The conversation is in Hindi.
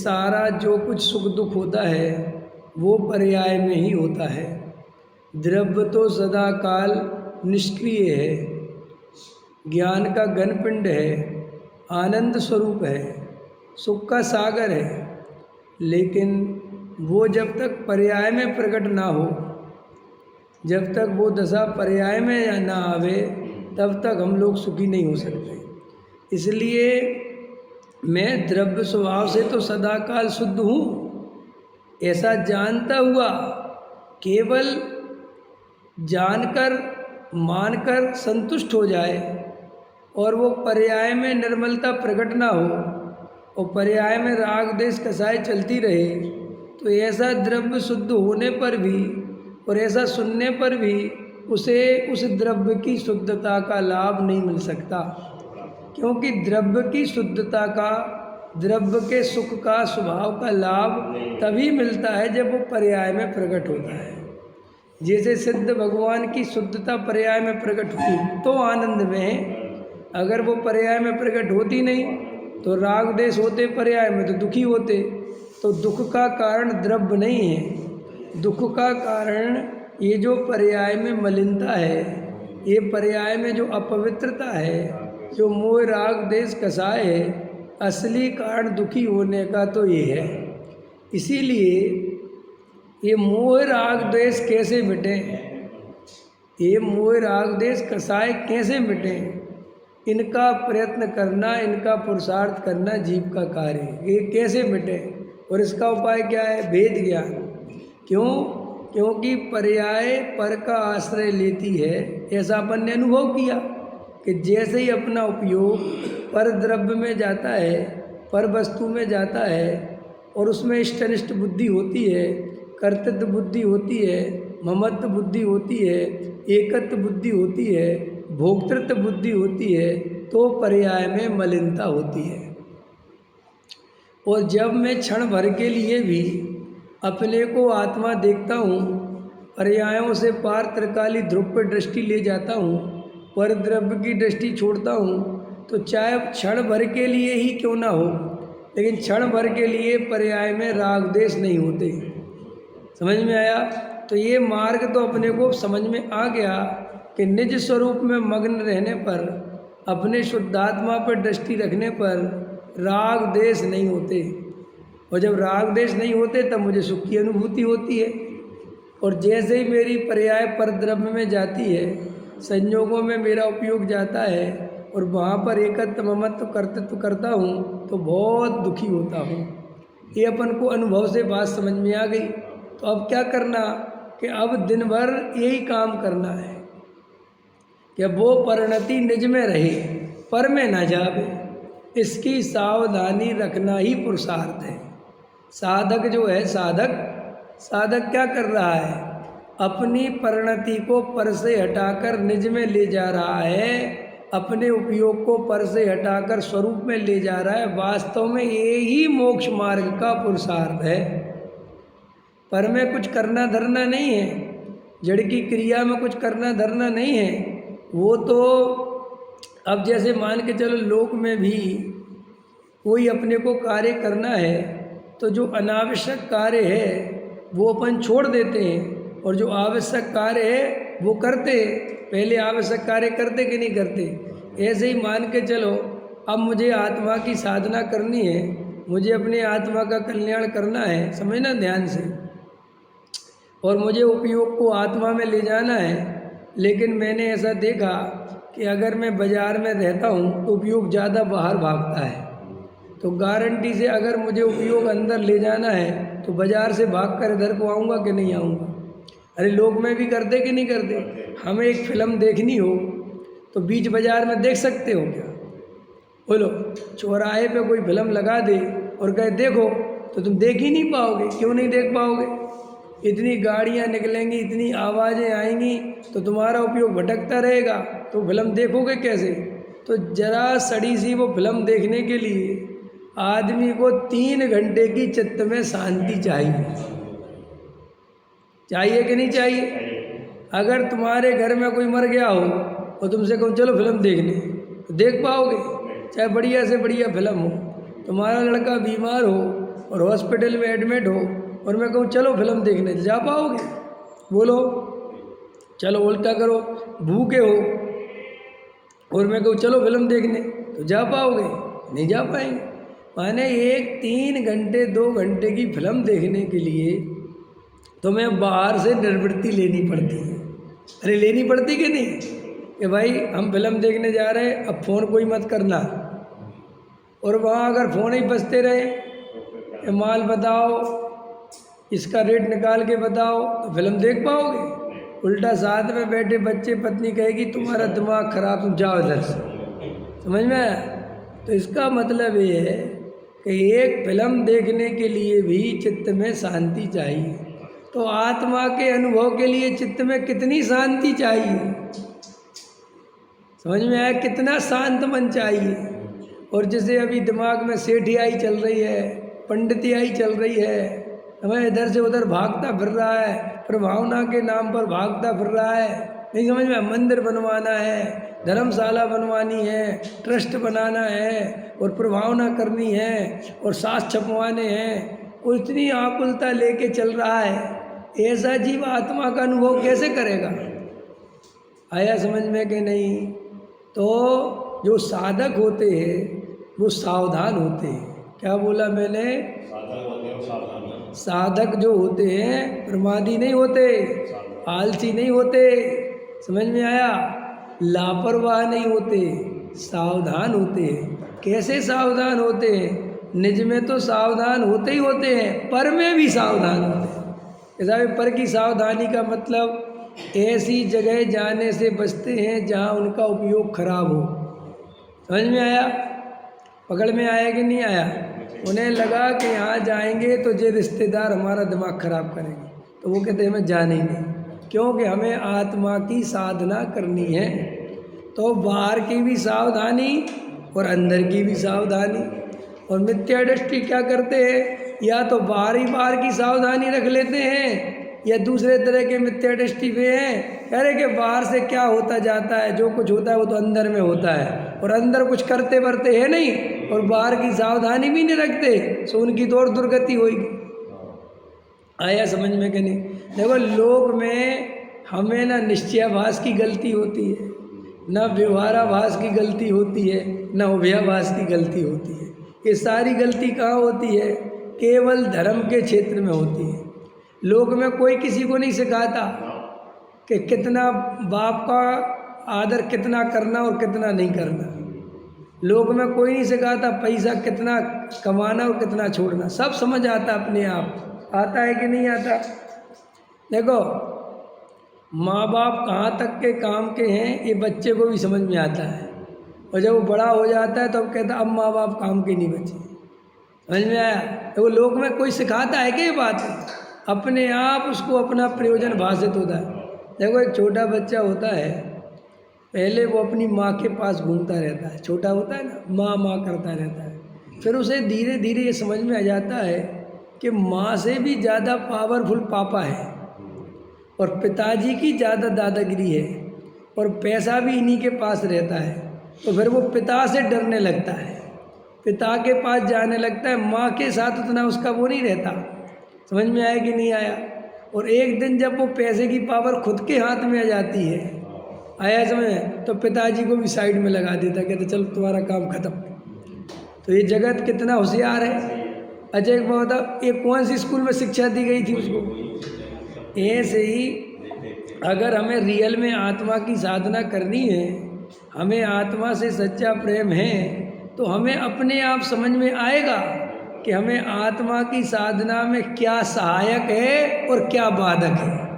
सारा जो कुछ सुख दुख होता है वो पर्याय में ही होता है। द्रव्य तो सदा काल निष्क्रिय है, ज्ञान का घनपिंड है, आनंद स्वरूप है, सुख का सागर है। लेकिन वो जब तक पर्याय में प्रकट ना हो, जब तक वो दशा पर्याय में ना आवे, तब तक हम लोग सुखी नहीं हो सकते। इसलिए मैं द्रव्य स्वभाव से तो सदा काल शुद्ध हूँ, ऐसा जानता हुआ केवल जानकर मानकर संतुष्ट हो जाए और वो पर्याय में निर्मलता प्रकट ना हो और पर्याय में राग देश कसाय चलती रहे, तो ऐसा द्रव्य शुद्ध होने पर भी और ऐसा सुनने पर भी उसे उस द्रव्य की शुद्धता का लाभ नहीं मिल सकता। क्योंकि द्रव्य की शुद्धता का, द्रव्य के सुख का, स्वभाव का लाभ तभी मिलता है जब वो पर्याय में प्रकट होता है। जैसे सिद्ध भगवान की शुद्धता पर्याय में प्रकट हुई तो आनंद में, अगर वो पर्याय में प्रकट होती नहीं तो राग देश होते पर्याय में तो दुखी होते। तो दुख का कारण द्रव्य नहीं है, दुख का कारण ये जो पर्याय में मलिनता है, ये पर्याय में जो अपवित्रता है, जो मोह राग देश कसाय है, असली कारण दुखी होने का तो ये है। इसीलिए ये मोह राग देश कैसे मिटे, ये मोह राग देश कसाय कैसे मिटे, इनका प्रयत्न करना, इनका पुरुषार्थ करना जीव का कार्य है। ये कैसे मिटे और इसका उपाय क्या है? भेद ज्ञान। क्यों? क्योंकि पर्याय पर का आश्रय लेती है। ऐसा अपन ने अनुभव किया कि जैसे ही अपना उपयोग पर द्रव्य में जाता है, पर वस्तु में जाता है और उसमें इष्टनिष्ठ बुद्धि होती है, कर्तृत्व बुद्धि होती है, ममत्व बुद्धि होती है, एकत्व बुद्धि होती है, भोक्तृत्व बुद्धि होती है, तो पर्याय में मलिनता होती है। और जब मैं क्षण भर के लिए भी अपने को आत्मा देखता हूँ, पर्यायों से पार त्रिकाली ध्रुव पर दृष्टि ले जाता हूँ, पर द्रव्य की दृष्टि छोड़ता हूँ, तो चाहे क्षण भर के लिए ही क्यों ना हो, लेकिन क्षण भर के लिए पर्याय में राग देश नहीं होते। समझ में आया? तो ये मार्ग तो अपने को समझ में आ गया कि निज स्वरूप में मग्न रहने पर, अपने शुद्धात्मा पर दृष्टि रखने पर राग देश नहीं होते। और जब राग देश नहीं होते तब मुझे सुख की अनुभूति होती है। और जैसे ही मेरी पर्याय पर द्रव्य में जाती है, संयोगों में मेरा उपयोग जाता है और वहाँ पर एकत्व ममत्व कर्तृत्व करता हूँ, तो बहुत दुखी होता हूँ। ये अपन को अनुभव से बात समझ में आ गई। तो अब क्या करना कि अब दिन भर यही काम करना है कि वो परिणति निज में रहे, पर में न जावे, इसकी सावधानी रखना ही पुरुषार्थ है। साधक जो है, साधक क्या कर रहा है? अपनी परिणति को पर से हटाकर निज में ले जा रहा है, अपने उपयोग को पर से हटाकर स्वरूप में ले जा रहा है। वास्तव में यही मोक्ष मार्ग का पुरुषार्थ है। पर में कुछ करना धरना नहीं है, जड़ की क्रिया में कुछ करना धरना नहीं है। वो तो अब जैसे मान के चलो, लोक में भी कोई अपने को कार्य करना है तो जो अनावश्यक कार्य है वो अपन छोड़ देते हैं और जो आवश्यक कार्य है वो करते हैं। पहले आवश्यक कार्य करते कि नहीं करते? ऐसे ही मान के चलो, अब मुझे आत्मा की साधना करनी है, मुझे अपने आत्मा का कल्याण करना है, समझना ध्यान से, और मुझे उपयोग को आत्मा में ले जाना है। लेकिन मैंने ऐसा देखा कि अगर मैं बाज़ार में रहता हूँ तो उपयोग ज़्यादा बाहर भागता है, तो गारंटी से अगर मुझे उपयोग अंदर ले जाना है तो बाज़ार से भाग कर इधर को आऊँगा कि नहीं आऊँगा? अरे लोग में भी करते कि नहीं करते? हमें एक फिल्म देखनी हो तो बीच बाज़ार में देख सकते हो क्या? बोलो, चौराहे पे कोई फिल्म लगा दे और कहे देखो, तो तुम देख ही नहीं पाओगे। क्यों नहीं देख पाओगे? इतनी गाड़ियाँ निकलेंगी, इतनी आवाज़ें आएंगी, तो तुम्हारा उपयोग भटकता रहेगा, तो फिल्म देखोगे कैसे? तो जरा सड़ी सी वो फिल्म देखने के लिए आदमी को 3 घंटे की चित्त में शांति चाहिए कि नहीं चाहिए? अगर तुम्हारे घर में कोई मर गया हो और तुमसे कहूँ चलो फिल्म देखने, तो देख पाओगे? चाहे बढ़िया से बढ़िया फिल्म हो। तुम्हारा लड़का बीमार हो और हॉस्पिटल में एडमिट हो और मैं कहूँ चलो फिल्म देखने, जा पाओगे? बोलो, चलो उल्टा करो, भूखे हो और मैं कहूँ चलो फिल्म देखने, तो जा पाओगे? नहीं जा पाएंगे। माने एक 3 घंटे 2 घंटे की फिल्म देखने के लिए तुम्हें बाहर से निर्वृत्ति लेनी पड़ती है। अरे लेनी पड़ती कि नहीं, कि भाई हम फिल्म देखने जा रहे हैं, अब फ़ोन कोई मत करना, और वहाँ अगर फ़ोन ही बजते रहे, माल बताओ, इसका रेट निकाल के बताओ, तो फिल्म देख पाओगे? उल्टा साथ में बैठे बच्चे पत्नी कहेगी तुम्हारा दिमाग खराब, तुम जाओ इधर से। समझ में आया? तो इसका मतलब ये है कि एक फिल्म देखने के लिए भी चित्त में शांति चाहिए। तो आत्मा के अनुभव के लिए चित्त में कितनी शांति चाहिए? समझ में आया? कितना शांत मन चाहिए। और जैसे अभी दिमाग में सेठियाई चल रही है, पंडितियाई चल रही है, हमें इधर से उधर भागता फिर रहा है, प्रभावना के नाम पर भागता फिर रहा है, नहीं समझ में? मंदिर बनवाना है, धर्मशाला बनवानी है, ट्रस्ट बनाना है, और प्रभावना करनी है, और सास छपवाने हैं, और इतनी आकुलता लेके चल रहा है। ऐसा जीव आत्मा का अनुभव कैसे करेगा? आया समझ में कि नहीं? तो जो साधक होते हैं वो सावधान होते हैं। क्या बोला मैंने? साधक जो होते हैं प्रमादी नहीं होते, आलसी नहीं होते। समझ में आया? लापरवाह नहीं होते, सावधान होते हैं। कैसे सावधान होते हैं? निज में तो सावधान होते ही होते हैं, पर में भी सावधान होते हैं। ऐसा भी पर की सावधानी का मतलब ऐसी जगह जाने से बचते हैं जहाँ उनका उपयोग खराब हो। समझ में आया? पकड़ में आया कि नहीं आया? उन्हें लगा कि यहाँ जाएंगे तो ये रिश्तेदार हमारा दिमाग खराब करेंगे, तो वो कहते हैं हमें जाने ही नहीं, क्योंकि हमें आत्मा की साधना करनी है। तो बाहर की भी सावधानी और अंदर की भी सावधानी। और मिथ्या दृष्टि क्या करते हैं? या तो बाहर की सावधानी रख लेते हैं, या दूसरे तरह के मिथ्या दृष्टि पे हैं, कह रहे कि बाहर से क्या होता जाता है, जो कुछ होता है वो तो अंदर में होता है, और अंदर कुछ करते बरते हैं नहीं, और बाहर की सावधानी भी नहीं रखते, सो उनकी तो और दुर्गति होगी। आया समझ में कि नहीं? देखो, लोक में हमें ना निश्चयाभास की गलती होती है, ना व्यवहाराभास की गलती होती है, ना उभयाभास की गलती होती है। ये सारी गलती कहाँ होती है? केवल धर्म के क्षेत्र में होती है। लोक में कोई किसी को नहीं सिखाता कि कितना बाप का आदर कितना करना और कितना नहीं करना। लोक में कोई नहीं सिखाता पैसा कितना कमाना और कितना छोड़ना। सब समझ आता अपने आप। आता है कि नहीं आता? देखो, माँ बाप कहाँ तक के काम के हैं ये बच्चे को भी समझ में आता है, और जब वो बड़ा हो जाता है तो अब कहता अब माँ बाप काम के नहीं बचे। समझ में आया? तो वो लोक में कोई सिखाता है कि ये बात है? अपने आप उसको अपना प्रयोजन भाषित होता है। देखो, एक छोटा बच्चा होता है, पहले वो अपनी माँ के पास घूमता रहता है, छोटा होता है ना, माँ माँ करता रहता है। फिर उसे धीरे धीरे ये समझ में आ जाता है कि माँ से भी ज़्यादा पावरफुल पापा है, और पिताजी की ज़्यादा दादागिरी है, और पैसा भी इन्हीं के पास रहता है। तो फिर वो पिता से डरने लगता है, पिता के पास जाने लगता है, माँ के साथ उतना उसका वो नहीं रहता। समझ में आया कि नहीं आया? और एक दिन जब वो पैसे की पावर खुद के हाथ में आ जाती है, आया समझ, तो पिताजी को भी साइड में लगा देता, कहते चलो तुम्हारा काम खत्म। तो ये जगत कितना होशियार है। अच्छा, एक बात बताओ, ये कौन सी स्कूल में शिक्षा दी गई थी उसको? ऐसे ही अगर हमें रियल में आत्मा की साधना करनी है, हमें आत्मा से सच्चा प्रेम है, तो हमें अपने आप समझ में आएगा कि हमें आत्मा की साधना में क्या सहायक है और क्या बाधक है।